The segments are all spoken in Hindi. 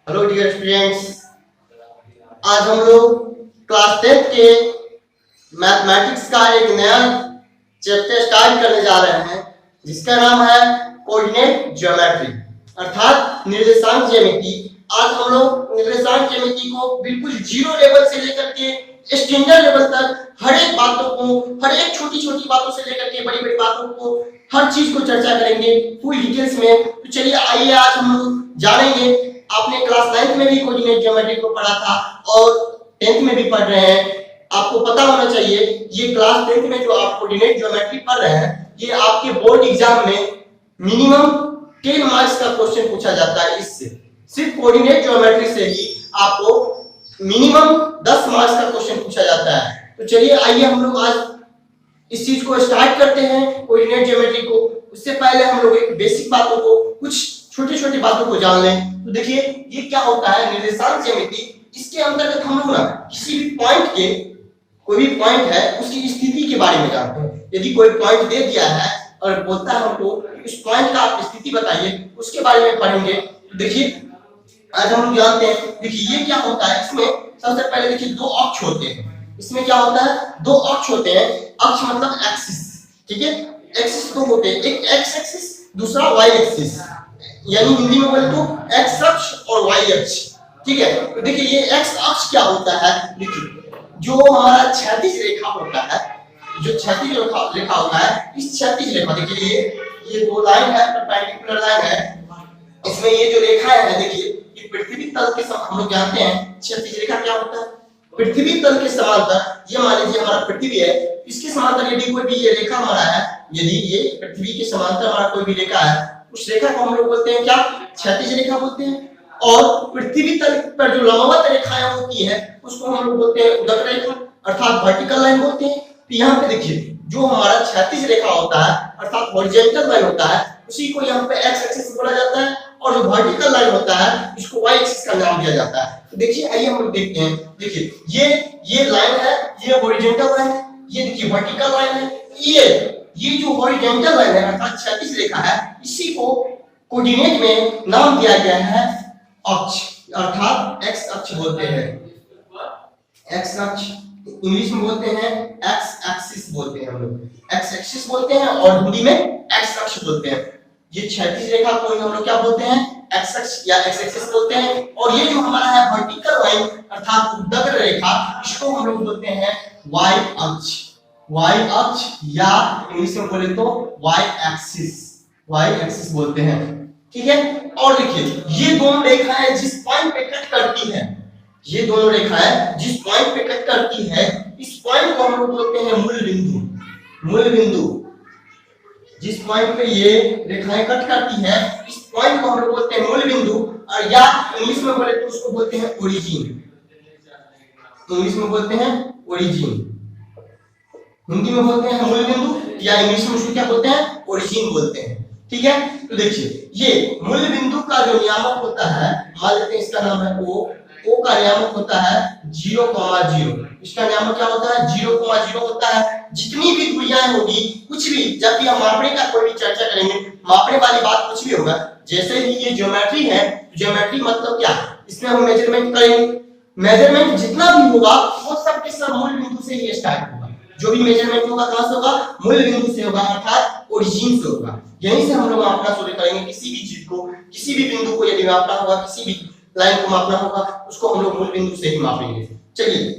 हेलो डियर स्टूडेंट्स, आज हम लोग क्लास 10 के मैथमेटिक्स का एक नया चैप्टर स्टार्ट करने जा रहे हैं जिसका नाम है कोऑर्डिनेट ज्योमेट्री अर्थात निर्देशांक ज्यामिति। आज हम लोग निर्देशांक ज्यामिति को बिल्कुल जीरो लेवल से लेकर के स्टैंडर्ड लेवल तक हर एक बातों को, हर एक छोटी छोटी बातों से लेकर के बड़ी बड़ी बातों को, हर चीज को चर्चा करेंगे फुल डिटेल्स में। तो चलिए आइए आज हम लोग जानेंगे। आपने क्लास 9 में भी कोऑर्डिनेट ज्योमेट्री को पढ़ा था और 10th में भी पढ़ रहे हैं। आपको पता होना चाहिए ये क्लास 10th में जो आप कोऑर्डिनेट ज्योमेट्री पढ़ रहे हैं ये आपके बोर्ड एग्जाम में मिनिमम 10 मार्क्स का क्वेश्चन पूछा जाता है। इससे सिर्फ कोऑर्डिनेट ज्योमेट्री से ही आपको मिनिमम 10 मार्क्स का क्वेश्चन पूछा जाता है। तो चलिए आइए हम लोग आज इस चीज को स्टार्ट करते हैं कोऑर्डिनेट ज्योमेट्री को। उससे पहले हम लोग एक बेसिक बातों को, कुछ छोटी छोटी बातों को जान लें। तो देखिए ये क्या होता है निर्देशांक ज्यामिति। इसके अंतर्गत हम लोग ना किसी भी पॉइंट के, कोई भी पॉइंट है उसकी स्थिति के बारे में जानते हैं। यदि कोई पॉइंट दे दिया है और बोलता है हमको उस पॉइंट का आप स्थिति बताइए, उसके बारे में पढ़ेंगे। देखिए आज हम लोग जानते हैं, देखिए ये क्या होता है। इसमें सबसे पहले देखिए दो अक्ष होते हैं। इसमें क्या होता है, दो अक्ष होते हैं। अक्ष मतलब एक्सिस, ठीक है। एक्सिस दो होते हैं, एक एक्स एक्सिस, दूसरा वाई एक्सिस, यानी हिंदी में बोले तो एक्स अक्ष और वाई अक्ष, ठीक है। तो देखिए ये एक्स अक्ष क्या होता है, देखिए जो हमारा क्षैतिज रेखा होता है, जो क्षैतिज रेखा होता है, इस क्षैतिज रेखा देखिए ये दो लाइन है, परपेंडिकुलर लाइन है। इसमें ये जो रेखा है देखिए ये पृथ्वी तल के हम लोग जानते हैं क्षैतिज रेखा क्या होता है, पृथ्वी तल के समांतर। ये मान लीजिए हमारा पृथ्वी है, इसके समांतर यदि कोई भी ये रेखा हमारा है, यदि ये पृथ्वी के समांतर हमारा कोई भी रेखा है, उस रेखा को हम लोग बोलते हैं क्या, क्षैतिज रेखा बोलते हैं। और पृथ्वी तल पर जो लंबवत रेखाएं होती है उसको हम लोग बोलते हैं उदक रेखा अर्थात वर्टिकल लाइन बोलते हैं। तो यहाँ पे देखिए जो हमारा क्षैतिज रेखा होता है अर्थात हॉरिजॉन्टल लाइन होता है उसी को यहाँ पे एक्स एक्सिस बोला जाता है, और जो वर्टिकल लाइन होता है इसको वाई एक्सिस का नाम दिया जाता है। तो देखिए आइए हम लोग देखते हैं। देखिए ये लाइन है, ये हॉरिजॉन्टल लाइन है, ये देखिए वर्टिकल लाइन है। ये जो हॉरिजॉन्टल लाइन है अर्थात क्षैतिज रेखा है, इसी को कोऑर्डिनेट में नाम दिया गया है अक्ष अर्थात एक्स अक्ष बोलते हैं। एक्स अक्ष इंग्लिश में बोलते हैं एक्स एक्सिस बोलते हैं, हम लोग एक्स एक्सिस बोलते हैं और हिंदी में एक्स अक्ष बोलते हैं। ये क्षैतिज रेखा को हम लोग क्या बोलते हैं, एक्स अक्ष या एक्स एक्सिस बोलते हैं। और ये जो हमारा है वर्टिकल लाइन अर्थात ऊर्ध्वाधर रेखा, इसको हम लोग बोलते हैं वाई अक्ष, वाई अक्ष या इंग्लिश में बोले तो वाई एक्सिस बोलते हैं, ठीक है। और देखिए ये दोनों रेखाएं जिस पॉइंट पे कट करती है, ये दोनों रेखाएं जिस पॉइंट पे कट करती है, इस पॉइंट को हम लोग बोलते हैं मूल बिंदु। मूल बिंदु जिस पॉइंट पे ये रेखाएं कट करती है, इस पॉइंट को हम लोग बोलते हैं मूल बिंदु, और या इंग्लिश में बोले तो उसको बोलते हैं ओरिजिन। इंग्लिश में बोलते हैं ओरिजिन, हिंदी में बोलते हैं मूल बिंदु, या इंग्लिश में उसको क्या बोलते हैं, ओरिजिन बोलते हैं, ठीक है। तो देखिए ये मूल बिंदु का जो नियामक होता है, मान लेते हैं इसका नाम है ओ का नियामक होता है 0,0। इसका नियामक क्या होता है, 0,0 होता है। जितनी भी दूरियां होगी, कुछ भी, जब भी हम मापने का कोई भी चर्चा करेंगे, मापने वाली बात कुछ भी होगा, जैसे ही ये ज्योमेट्री है, ज्योमेट्री मतलब क्या, इसमें हम मेजरमेंट करेंगे। मेजरमेंट जितना भी होगा वो सब के सब मूल बिंदु से ही स्टार्ट होगा। जो भी मेजरमेंट होगा कहां से होगा, मूल बिंदु से होगा अर्थात ओरिजिन से होगा। यहीं से हम लोग मापना शुरू करेंगे किसी भी चीज को, किसी भी बिंदु को यदि मापना होगा, किसी भी लाइन को मापना होगा, उसको हम लोग मूल बिंदु से ही मापेंगे। चलिए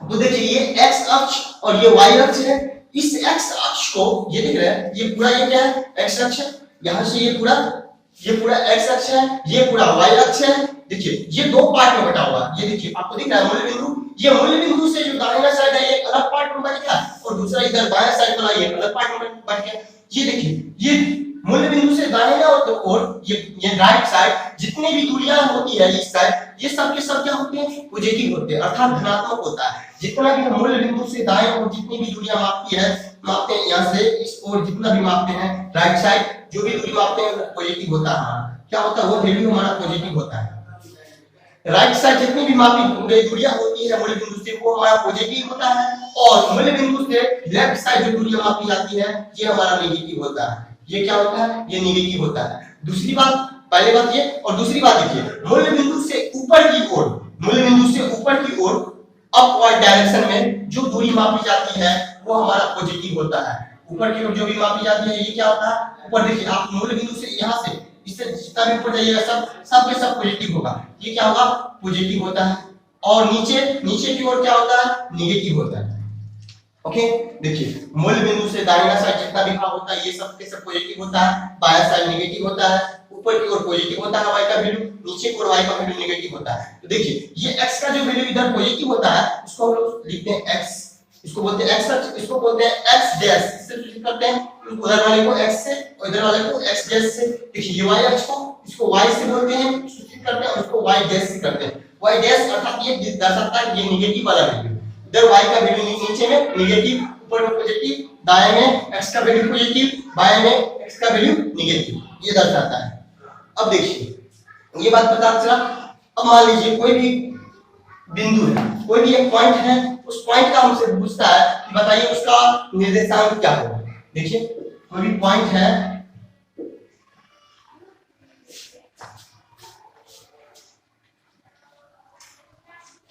तो देखिए ये एक्स अक्ष और ये वाई अक्ष है। इस एक्स अक्ष को ये दिख रहा है, ये पूरा ये क्या है, एक्स अक्ष है। यहां से ये पूरा एक्स अक्ष है, ये पूरा वाई अक्ष है। देखिए ये दो पार्ट में बटा हुआ है। ये देखिए आपको दिख रहा है मूल बिंदु, ये मूल बिंदु से जो दाहिना साइड है ये अलग पार्ट में बट गया, और दूसरा इधर बायां साइड वाला ये अलग पार्ट में बट गया। ये देखिए ये मूल बिंदु से दाहिना और ये राइट साइड जितनी भी दूरियां होती है इस साइड, ये सब के सब क्या होते हैं, पॉजिटिव होते हैं अर्थात धनात्मक होता है। जितना भी हम मूल बिंदु से दाएं और जितनी भी दूरियां मापते हैं यहां से इस और जितना भी मापते हैं राइट साइड, जो भी दूरी मापते हैं वो पॉजिटिव होता है। क्या होता है, वो वैल्यू हमारा पॉजिटिव होता है। राइट साइड जितनी भी मापी गई दूरियां होती है मूल बिंदु से वो हमारा पॉजिटिव होता है, और मूल बिंदु से लेफ्ट साइड जो दूरियां मापी जाती है ये हमारा नेगेटिव होता है। ये क्या होता है, ये नेगेटिव होता है। दूसरी बात पहली बात ये। और दूसरी बात देखिए, मूल बिंदु से ऊपर की ओर, मूल बिंदु से ऊपर की ओर अपवर्ड डायरेक्शन में जो दूरी मापी जाती है वो हमारा पॉजिटिव होता है। ऊपर की ओर जो भी मापी जाती है ये क्या होता है, ऊपर देखिए आप मूल बिंदु से यहाँ से इससे जितना भी ऊपर जाइएगा सब के सब पॉजिटिव होगा, ये क्या होगा, पॉजिटिव होता है। और नीचे की ओर क्या होता है, नेगेटिव होता है। ओके देखिए, मूल बिंदु से दाहिना साइड जितना भी भाग होता है ये सब के सब पॉजिटिव होता है, बायां साइड नेगेटिव होता है, ऊपर की ओर पॉजिटिव होता है y का वैल्यू, नीचे की ओर y का वैल्यू नेगेटिव होता है। तो देखिए ये x का जो वैल्यू इधर पॉजिटिव होता है उसको हम लोग लिखते हैं x, इसको बोलते हैं x, इसको बोलते हैं x डैश, इससे लिख करते हैं उधर वाले को x से और इधर वाले को x डैश से। देखिए ये y अक्ष को इसको y से बोलते हैं, सूचित करते हैं, और इसको y डैश से करते हैं। y डैश अर्थात ये दर्शाता है ये नेगेटिव वाला वैल्यू, इधर y का वैल्यू नीचे में नेगेटिव, ऊपर में पॉजिटिव, दाएं में x का वैल्यू पॉजिटिव, बाएं में x का वैल्यू नेगेटिव, ये दर्शाता है। अब देखिए ये बात पता चला। अब मान लीजिए कोई भी बिंदु है, कोई भी एक पॉइंट है, उस पॉइंट का हमसे पूछता है कि बताइए उसका निर्देशांक क्या होगा। देखिए कोई भी पॉइंट है,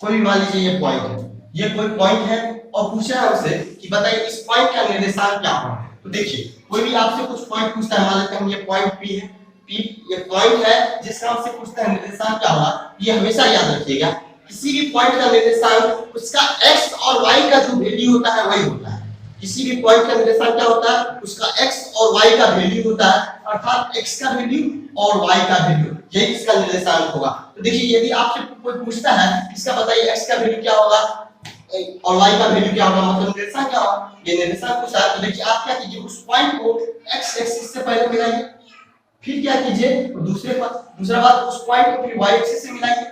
कोई भी मान लीजिए ये पॉइंट है, ये कोई पॉइंट है और पूछ रहा है हमसे कि बताइए इस पॉइंट का निर्देशांक क्या होगा। तो देखिए कोई भी आपसे कुछ पॉइंट पूछता है, मान लेते हैं ये पॉइंट P है, P ये पॉइंट है जिसका हमसे पूछता है निर्देशांक क्या होगा। ये हमेशा याद रखिएगा, किसी भी पॉइंट का निर्देशांक उसका x और y का जो वैल्यू होता है वही होता है। किसी भी पॉइंट का निर्देशांक क्या होता है, उसका x और y का वैल्यू होता है, अर्थात x का वैल्यू और y का वैल्यू, यही इसका निर्देशांक होगा। तो देखिए यदि आपसे कोई पूछता है इसका बताइए x का वैल्यू क्या होगा और y का वैल्यू क्या होगा, मतलब निर्देशांक क्या होगा, ये निर्देशांक पूछा है। तो देखिए आप क्या कीजिए, उस पॉइंट को x एक्सिस से पहले मिलाइए, फिर क्या कीजिए दूसरा बात उस पॉइंट को फिर y एक्सिस से मिलाइए,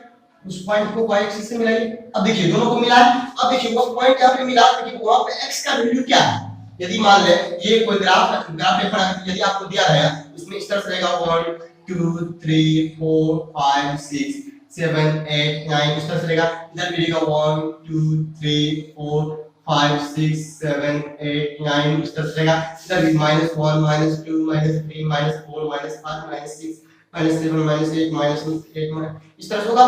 उस पॉइंट को y एक्सिस से मिलाइए। अब देखिए दोनों को मिलाएं, अब देखिए वो पॉइंट यहां पे मिला, देखिए वहां पे x का वैल्यू क्या है। यदि मान ले ये कोई ग्राफ पेपर है, यदि आपको दिया रहेगा इसमें इस तरह से रहेगा 1 2 3 4 5 6 7 8 9 इस तरह से रहेगा, इधर भी रहेगा 1 2 3 4 5 6 7 8 9 इस तरह से रहेगा, इधर भी -1 -2 -3 -4 -5 -6 -7 -8 -8 इस तरह से होगा।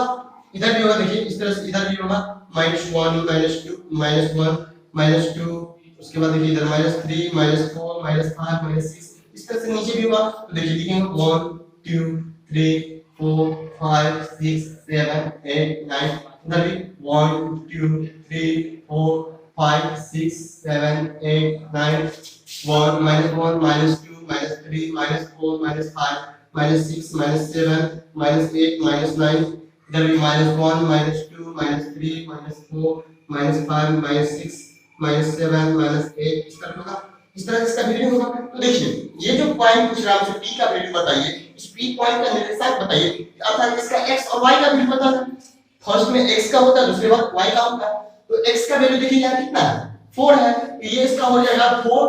इधर भी होगा, देखिए इस तरह से इधर भी होगा -1 -2 -1 -2, उसके बाद देखिए इधर -3 -4 -5 -6 इस तरह से नीचे भी होगा। तो देखिए लिखेंगे 1 2 3 4 5 6 7 8 9, इधर भी 1 2 3 4 5 6 7 8 9 1 -1 -2 -3 -4 -5 -6 -7 -8 -9, इधर भी -1 -2 -3 -4 -5 -6 -7 -8 इस तरह होगा, इस तरह इसका वैल्यू होगा। तो देखिए ये जो पॉइंट पूछ रहा है हमसे P का वैल्यू बताइए, इस P पॉइंट का निर्देशांक बताइए, अर्थात इसका x और y का वैल्यू बताना। फर्स्ट में x का होता है, दूसरे बार y का होता है। तो x का वैल्यू देखिए यहाँ कितना है 4 है, तो ये इसका हो जाएगा 4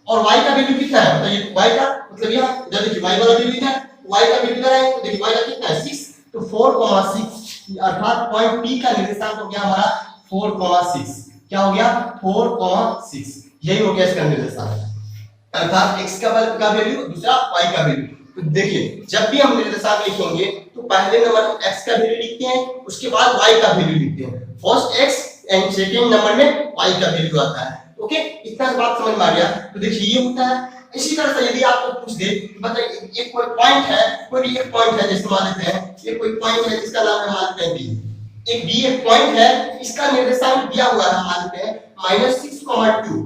और y का वैल्यू कितना है बताइए, y का मतलब यहाँ इधर देखिए y वाला वैल्यू कितना है, y का वैल्यू इधर है, तो देखिए y का कितना है 6, तो 4,6 अर्थात पॉइंट P का निर्देशांक हो गया हमारा 4,6। क्या हो गया 4,6, यही हो गया इसका निर्देशांक, अर्थात x का वैल्यू दूसरा y का वैल्यू। तो देखिए जब भी हम निर्देशांक लिखेंगे तो पहले नंबर हम x का वैल्यू लिखते हैं, उसके बाद y का वैल्यू लिखते हैं, first x and second number में y का वैल्यू आता है। ओके इतना बात समझ में आ गया। तो देखिए ये होता है। इसी तरह से यदि आपको पूछ दे बताइए एक कोई पॉइंट है, कोई भी एक पॉइंट है जैसे मान लेते हैं ये कोई पॉइंट है जिसका नाम है मान लेते हैं b, एक b एक पॉइंट है, इसका निर्देशांक दिया हुआ है मान लेते हैं -6,2।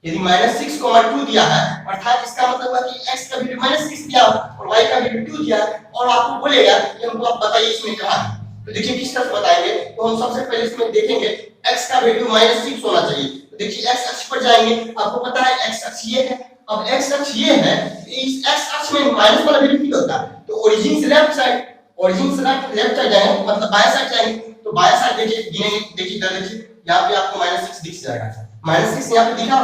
यदि -6,2 दिया है अर्थात इसका मतलब है कि x का वैल्यू -6 दिया और y का वैल्यू 2 दिया और आपको बोलेगा कि हमको आप बताइए इसमें कहां है। तो देखिए किस तरह से बताएंगे, तो हम सबसे पहले इसमें देखेंगे x का वैल्यू -6 होना चाहिए। तो देखिए x अक्ष पर जाएंगे, आपको पता है x अक्ष ये है, अब x अक्ष ये है, इस x अक्ष में माइनस वाला वैल्यू क्या होता है, तो ओरिजिन से लेफ्ट साइड, ओरिजिन से लेफ्ट साइड जाएंगे मतलब बाएं साइड जाएंगे, तो बाएं साइड देखिए गिनेंगे, देखिए इधर देखिए यहां पे आपको -6 दिख जाएगा, -6 यहां पे दिखा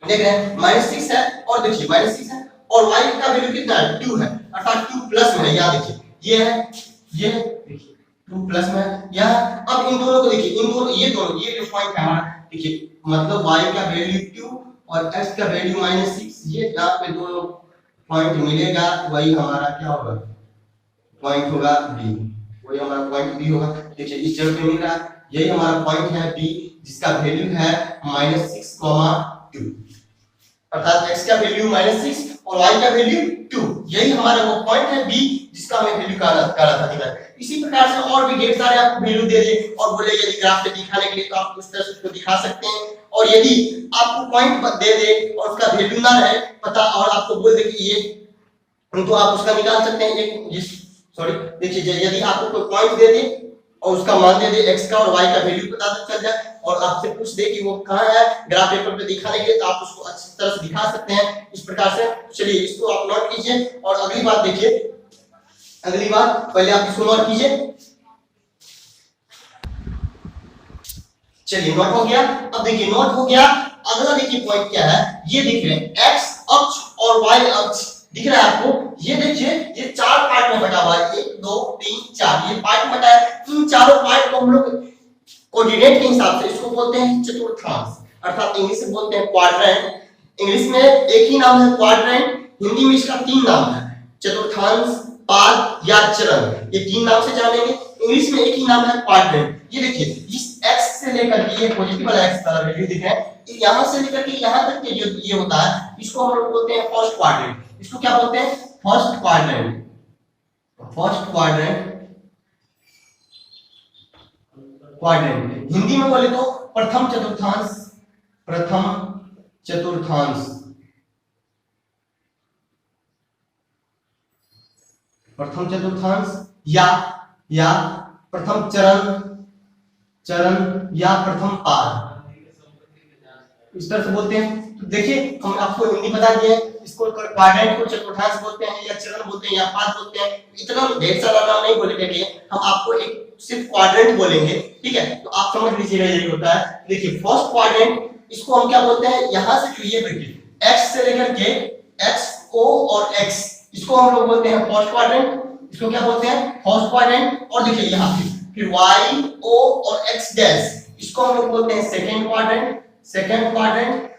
देख रहे हैं -6 है, और देखिए -6 है और y का वैल्यू कितना है 2 है, अर्थात 2 प्लस में है, यहां देखिए ये है, ये देखिए 2 प्लस में है यहां। अब इन दोनों को देखिए, इन दोनों ये जो पॉइंट है हमारा देखिए मतलब y का वैल्यू 2 और x का वैल्यू -6, ये जहां पे दोनों पॉइंट मिलेगा वही हमारा क्या होगा पॉइंट होगा बी, वही हमारा पॉइंट बी होगा। देखिए इस जगह पे मिल रहा है, यही हमारा पॉइंट है बी, जिसका वैल्यू है -6,2, अर्थात x का वैल्यू -6 और y का वैल्यू 2, यही हमारा वो पॉइंट है बी जिसका हमें वैल्यू काला था दिख रहा है। इसी प्रकार से और भी ढेर सारे आपको वैल्यू दे दे और बोले यदि ग्राफ पे दिखाने के लिए तो आप उस तरह से उसको दिखा सकते हैं, और यदि आपको पॉइंट दे दे और उसका वैल्यू ना रहे पता और आपको बोल दे कि ये, तो आप उसका निकाल सकते हैं एक सॉरी देखिए यदि आपको कोई पॉइंट दे दे और उसका मान दे दे x का और y का वैल्यू पता चल जाए और आपसे पूछ दे कि वो कहां है ग्राफ पेपर पे दिखाने के लिए, तो आप उसको अच्छी तरह से दिखा सकते हैं इस प्रकार से। चलिए इसको आप नोट कीजिए और अगली बात देखिए, अगली बात पहले आप इसको नोट कीजिए। चलिए नोट हो गया। अब देखिए नोट हो गया, अगला देखिए पॉइंट क्या है, ये देखिए x अक्ष और y अक्ष दिख रहा है आपको, ये देखिए ये 4 पार्ट में बटा हुआ है, 1 2 3 4 ये पार्ट बटा है। इन चारों पार्ट को हम लोग कोऑर्डिनेट के हिसाब से इसको बोलते हैं चतुर्थांश, अर्थात इंग्लिश में बोलते हैं क्वाड्रेंट। इंग्लिश में एक ही नाम है क्वाड्रेंट, हिंदी में इसका 3 नाम है, चतुर्थांश, पाद या चरण, ये 3 नाम से जानेंगे। इंग्लिश में एक ही नाम है क्वाड्रेंट। ये देखिए इस x से लेकर के ये पॉजिटिव वाला x का वैल्यू दिख रहा है, यहां से लेकर के यहां तक के जो ये होता है इसको हम लोग बोलते हैं फर्स्ट क्वाड्रेंट। इसको क्या बोलते हैं? First quadrant. First quadrant, quadrant Hindi में बोले तो प्रथम चतुर्थांश, प्रथम चतुर्थांश, प्रथम चतुर्थांश या प्रथम चरण, चरण या प्रथम पाद, इस तरह से बोलते हैं। तो देखिए हम आपको हिंदी बता दिए, इसको क्वाड्रेंट को चतुर्थांश बोलते हैं या चरण बोलते हैं या पाद बोलते हैं। इतना ढेर सारा नाम नहीं बोलेंगे, हम आपको एक सिर्फ क्वाड्रेंट बोलेंगे, ठीक है? तो आप समझ लीजिएगा यही होता है। देखिए फर्स्ट क्वाड्रेंट, इसको हम क्या बोलते हैं, यहां से जो ये देखिए x से लेकर के x o और x, इसको हम लोग बोलते हैं फर्स्ट क्वाड्रेंट। इसको क्या बोलते हैं? First quadrant. और देखिए यहां पे फिर y o और x डैश, इसको हम लोग बोलते हैं second quadrant, second quadrant,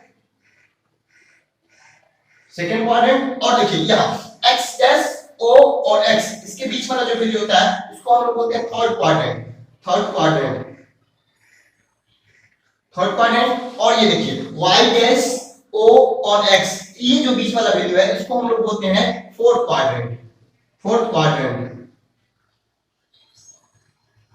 second quadrant. और देखिए यहां x डैश o और x, इसके बीच वाला जो वैल्यू होता है उसको हम लोग बोलते हैं third quadrant, third quadrant, third quadrant. और ये देखिए y डैश o और x, ये जो बीच वाला वैल्यू है इसको हम लोग बोलते हैं fourth quadrant, fourth quadrant,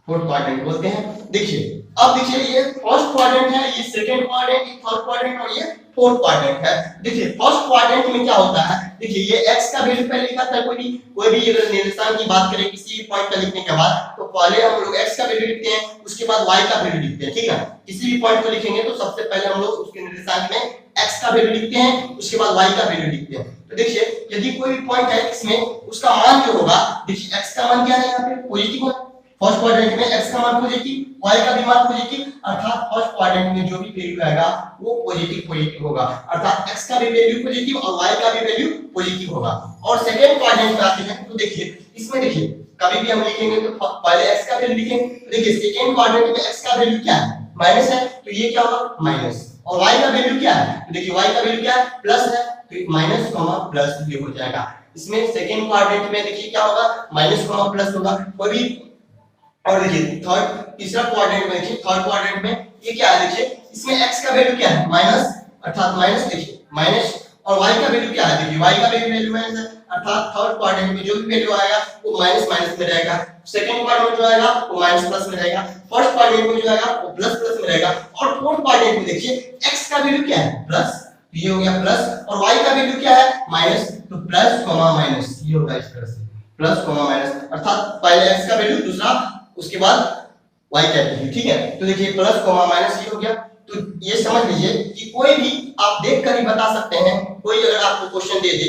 fourth quadrant बोलते हैं। देखिए अब देखिए ये फर्स्ट क्वाड्रेंट है, ये सेकंड क्वाड्रेंट, ये थर्ड क्वाड्रेंट और ये फोर्थ क्वाड्रेंट है। देखिए फर्स्ट क्वाड्रेंट में क्या होता है, देखिए ये x का वैल्यू पहले लिखा था, कोई भी अगर निर्देशांक की बात करें किसी भी पॉइंट का लिखने के बाद, तो पहले हम लोग x का वैल्यू लिखते हैं, उसके बाद y का वैल्यू लिखते हैं, ठीक है? किसी भी पॉइंट को लिखेंगे तो सबसे पहले हम लोग उसके निर्देशांक में x का वैल्यू लिखते हैं, उसके बाद y का वैल्यू लिखते हैं। तो देखिए यदि कोई भी पॉइंट है इसमें, उसका मान जो होगा, देखिए x का मान क्या है यहाँ पे पॉजिटिव है, फर्स्ट क्वाड्रेंट में x का मान पॉजिटिव, y का भी मान पॉजिटिव, अर्थात फर्स्ट क्वाड्रेंट में जो भी वैल्यू आएगा वो पॉजिटिव होगा, अर्थात x का भी वैल्यू पॉजिटिव और y का भी वैल्यू पॉजिटिव होगा। और सेकंड क्वाड्रेंट में आते हैं तो देखिए इसमें देखिए कभी भी हम लिखेंगे तो पहले x का वैल्यू लिखेंगे। तो देखिए सेकंड क्वाड्रेंट में x का वैल्यू क्या है, माइनस है, तो ये क्या होगा माइनस। और y का वैल्यू क्या है, तो देखिए y का वैल्यू क्या है प्लस है, तो माइनस कॉमा प्लस ये हो जाएगा। इसमें सेकंड क्वाड्रेंट में देखिए क्या होगा, माइनस कॉमा प्लस होगा कोई भी। और देखिए थर्ड, तीसरा क्वाड्रेंट में देखिए थर्ड क्वाड्रेंट में ये क्या है, देखिए इसमें x का वैल्यू क्या है माइनस, अर्थात माइनस, देखिए माइनस। और y का वैल्यू क्या है, देखिए y का वैल्यू माइनस है, अर्थात थर्ड क्वाड्रेंट में जो भी वैल्यू आएगा वो माइनस माइनस में रहेगा, सेकंड क्वाड्रेंट में जो आएगा वो माइनस प्लस में रहेगा, फर्स्ट क्वाड्रेंट में जो आएगा वो प्लस प्लस में रहेगा। और फोर्थ क्वाड्रेंट में देखिए x का वैल्यू क्या है प्लस, तो ये हो गया प्लस, और y का वैल्यू क्या है माइनस, तो प्लस कॉमा माइनस, ये होगा इस तरह से प्लस कॉमा माइनस, अर्थात पहले x का वैल्यू, दूसरा उसके बाद y का वैल्यू, ठीक है? तो देखिए प्लस कॉमा माइनस ये हो गया। तो ये समझ लीजिए कि कोई भी आप देखकर ही बता सकते हैं, कोई अगर आपको क्वेश्चन दे दे,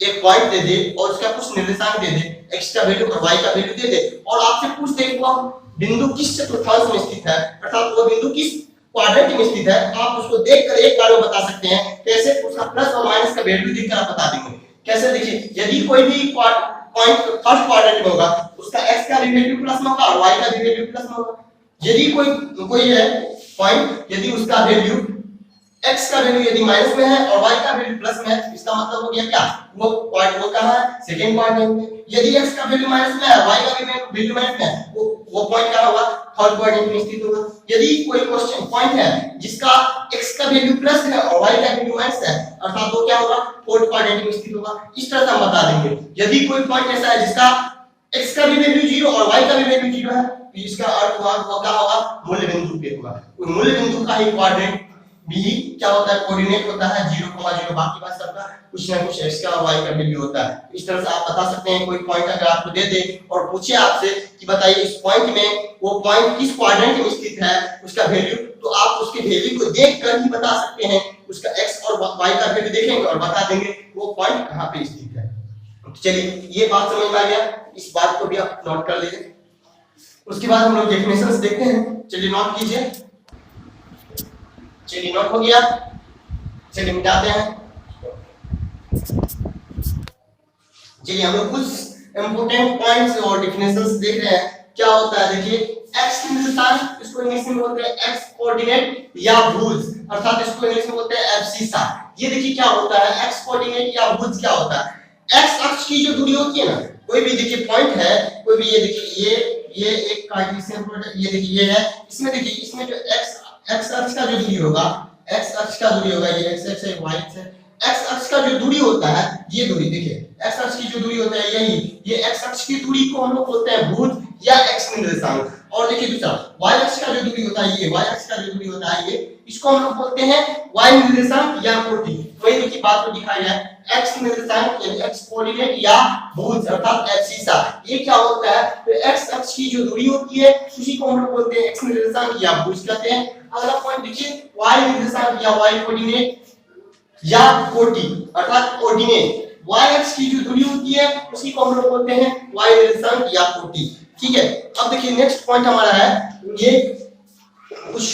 एक पॉइंट दे दे और उसका कुछ निर्देशांक दे दे, x का वैल्यू और y का वैल्यू दे दे, और आपसे पूछ दे वो बिंदु किस चतुर्थांश में स्थित है, अर्थात वो बिंदु किस क्वाड्रेंट में स्थित है, आप उसको देखकर एक बार में बता सकते हैं। कैसे? उसका प्लस और माइनस का वैल्यू देखकर आप बता देंगे। कैसे? देखिए यदि कोई भी पॉइंट फर्स्ट क्वाड्रेंट में होगा, उसका x का भी वैल्यू प्लस में होगा और y का भी वैल्यू प्लस में होगा। यदि कोई है पॉइंट, यदि उसका वैल्यू x का वैल्यू यदि माइनस में है और y का वैल्यू प्लस में है, इसका मतलब हो गया क्या, वो पॉइंट वो कहां है, सेकंड क्वाड्रेंट में। यदि x का वैल्यू माइनस में है, y का वैल्यू माइनस में है, वो पॉइंट कहां होगा, थर्ड क्वाड्रेंट में स्थित होगा। यदि कोई क्वेश्चन पॉइंट है जिसका x का वैल्यू प्लस है और y का वैल्यू माइनस है, अर्थात वो क्या होगा, फोर्थ क्वाड्रेंट में स्थित होगा। इस तरह से हम बता देंगे। यदि कोई पॉइंट ऐसा है जिसका x का भी वैल्यू 0 और y का भी वैल्यू 0 है, तो इसका अर्थ हुआ वो क्या होगा, मूल बिंदु पे होगा। तो मूल बिंदु का ही क्वाड्रेंट भी क्या होता है, कोऑर्डिनेट होता है 0,0। बाकी बात सबका कुछ ना कुछ x का और y का वैल्यू होता है। इस तरह से आप बता सकते हैं। कोई पॉइंट अगर आपको दे दे और पूछे आपसे कि बताइए इस पॉइंट में वो पॉइंट किस क्वाड्रेंट में स्थित है, उसका वैल्यू, तो आप उसके वैल्यू को देखकर ही बता सकते हैं। उसका x और y का वैल्यू देखेंगे और बता देंगे वो पॉइंट कहां पे स्थित है। चलिए ये बात समझ में आ गया, इस बात को भी आप नोट कर लीजिए। उसके बाद हम लोग डेफिनेशंस देखते हैं। चलिए नोट कीजिए। चलिए नोट हो गया, चलिए मिटाते हैं। चलिए हम लोग कुछ इंपोर्टेंट पॉइंट्स और डेफिनेशंस देख रहे हैं। क्या होता है देखिए, x की निर्देशांक, इसको इंग्लिश में बोलते हैं x कोऑर्डिनेट या भुज, अर्थात इसको इंग्लिश में बोलते हैं एब्सिसा। ये देखिए क्या होता है, x कोऑर्डिनेट या भुज क्या होता है, x अक्ष की जो दूरी होती है ना, कोई भी देखिए पॉइंट है, कोई भी, ये देखिए ये एक कार्टेशियन पॉइंट है, ये देखिए ये है, इसमें देखिए इसमें जो x अक्ष का जो दूरी होगा, x अक्ष का दूरी होगा, ये x अक्ष है, y अक्ष है, x अक्ष का जो दूरी होता है, ये दूरी देखिए x अक्ष की जो दूरी होता है यही, ये x अक्ष की दूरी को हम लोग बोलते हैं भुज या x निर्देशांक। और देखिए दूसरा y अक्ष का जो दूरी होता है, ये y अक्ष का जो दूरी होता है, ये इसको हम लोग बोलते हैं y निर्देशांक या कोटि। वही देखिए बात को दिखाया गया है, x निर्देशांक यानी x कोऑर्डिनेट या भुज अर्थात एब्सिसा। ये क्या होता है, तो x अक्ष की जो दूरी होती है उसी को हम लोग बोलते हैं x निर्देशांक या भुज कहते हैं। अगला पॉइंट देखिए, y निर्देशांक या y कोऑर्डिनेट या कोटि अर्थात कोऑर्डिनेट, y अक्ष की जो दूरी होती है उसी को हम लोग बोलते हैं y निर्देशांक या कोटि। ठीक है, अब देखिए नेक्स्ट पॉइंट हमारा है, ये कुछ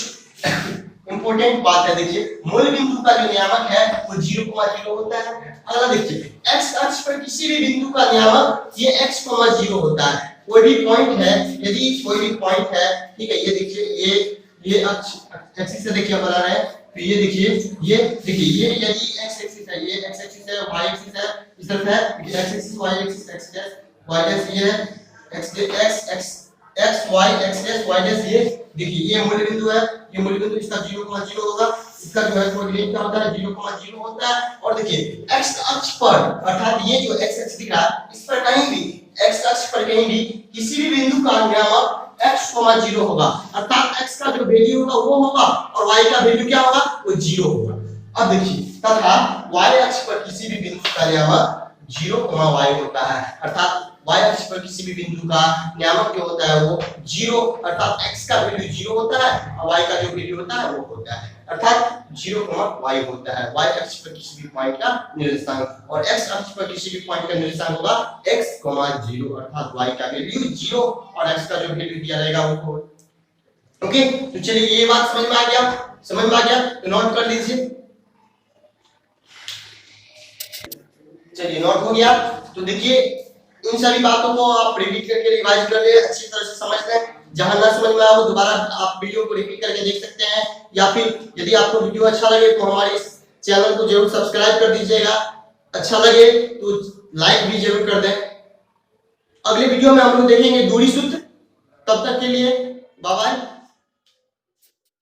इंपॉर्टेंट बात है। देखिए मूल बिंदु का जो नियामक है वो 0,0 होता है। अगला देखिए, x अक्ष पर किसी भी बिंदु का नियामक ये x,0 होता है। कोई भी पॉइंट है, यदि कोई भी पॉइंट है, ठीक है, ये देखिए ये अक्ष एक्सिस से देखिए बना रहे हैं, तो ये देखिए ये यदि x एक्सिस है, ये x एक्सिस है, y एक्सिस है, इस तरफ है x axis, y axis, x dash y dash, ये है x y x dash y dash, ये देखिए ये मूल बिंदु है, ये मूल बिंदु इसका 0,0 होगा, इसका जो है कोऑर्डिनेट क्या होता है, 0,0 होता है। और देखिए x अक्ष पर, अर्थात ये जो x अक्ष दिख रहा है, इस पर कहीं भी x अक्ष पर कहीं भी किसी भी बिंदु का नियामक x,0 होगा, अर्थात x का जो वैल्यू होगा वो होगा और y का वैल्यू क्या होगा, वो 0 होगा। अब देखिए, तथा y अक्ष पर किसी भी बिंदु का नियामक 0,y होता है, अर्थात y अक्ष पर किसी भी बिंदु का नियामक जो होता है वो 0, अर्थात x का वैल्यू 0 होता है और y का जो वैल्यू होता है वो होता है, अर्थात 0,y होता है y अक्ष पर किसी भी पॉइंट का निर्देशांक, और x अक्ष पर किसी भी पॉइंट का निर्देशांक होगा x,0, अर्थात y का वैल्यू 0 और x का जो वैल्यू दिया रहेगा वो। ओके, तो चलिए ये बात समझ में आ गया, तो नोट कर लीजिए। चलिए नोट हो गया, तो देखिए इन सभी बातों को आप रिपीट करके रिवाइज कर ले, अच्छी तरह से समझ लें। जहां ना समझ में आया वो दोबारा आप वीडियो को रिपीट करके देख सकते हैं, या फिर यदि आपको वीडियो अच्छा लगे तो हमारे इस चैनल को जरूर सब्सक्राइब कर दीजिएगा, अच्छा लगे तो लाइक भी जरूर कर दें। अगले वीडियो में हम लोग देखेंगे दूरी सूत्र। तब तक के लिए बाय बाय।